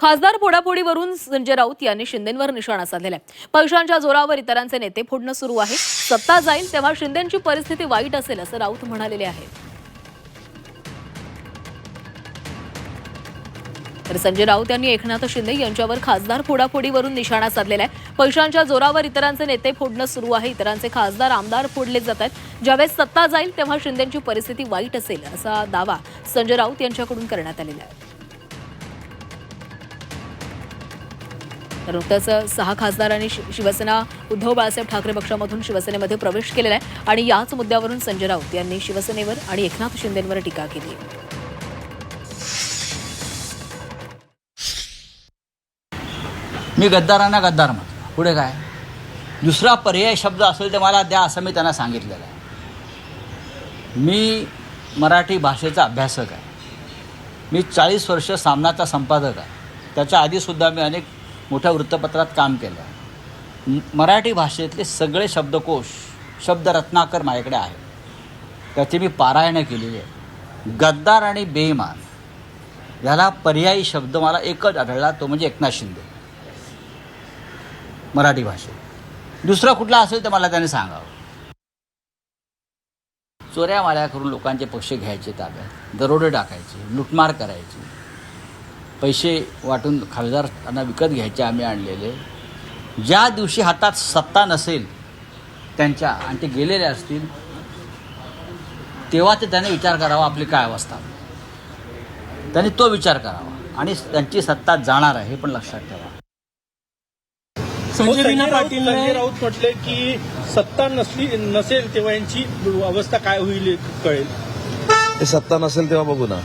खासदार फोडाफोडीवरून संजय राऊत यांनी शिंदेंवर निशाणा साधलेला आहे। पैशांच्या जोरावर इतरांचे नेते फोडणं सुरू आहे। सत्ता जाईल तेव्हा शिंदेंची परिस्थिती वाईट असेल असं राऊत म्हणालेले आहेत। तर संजय राऊत यांनी एकनाथ शिंदे यांच्यावर खासदार फोडाफोडीवरून निशाणा साधलेला आहे। पैशांच्या जोरावर इतरांचे नेते फोडणं सुरू आहे। इतरांचे खासदार आमदार फोडले जात आहेत। ज्यावेळेस सत्ता जाईल तेव्हा शिंदेंची परिस्थिती वाईट असेल असा दावा संजय राऊत यांच्याकडून करण्यात आलेला आहे। तर नुकत्याच 6 खासदारांनी शिवसेना उद्धव बाळासाहेब ठाकरे पक्षामधून शिवसेनेमध्ये प्रवेश केलेला आहे आणि याच मुद्द्यावरून संजय राऊत यांनी शिवसेनेवर आणि एकनाथ शिंदेंवर टीका केली। मी गद्दारांना गद्दार म्हणतो, पुढे काय दुसरा पर्याय शब्द असेल तर मला द्या असं मी त्यांना सांगितलेलं आहे। मी मराठी भाषेचा अभ्यासक आहे। मी 40 वर्ष सामनाचा संपादक आहे। त्याच्या आधीसुद्धा मी अनेक मोठ्या वृत्तपत्रात काम केलं आहे। मराठी भाषेतले सगळे शब्दकोश शब्दरत्नाकर माझ्याकडे आहे, त्याची मी पारायणं केलेली आहे। गद्दार आणि बेईमान याला पर्यायी शब्द मला एकच आढळला, तो म्हणजे एकनाथ शिंदे। मराठी भाषेत दुसरा कुठला असेल तर मला त्याने सांगावं। चोऱ्या माऱ्या करून लोकांचे पैसे घ्यायचे ताब्यात, दरोडे टाकायचे, लुटमार करायची, पैसे वाटून खासदारांना विकत घ्यायचे आम्ही आणलेले। ज्या दिवशी हातात सत्ता नसेल त्यांच्या आणि ते गेलेले असतील तेव्हा ते त्याने विचार करावा आपली काय अवस्था। त्यांनी तो विचार करावा आणि त्यांची सत्ता जाणार आहे हे पण लक्षात ठेवा। संजय राऊत म्हटले की सत्ता नसेल तेव्हा यांची अवस्था काय होईल कळेल। सत्ता नसेल तेव्हा बघू ना।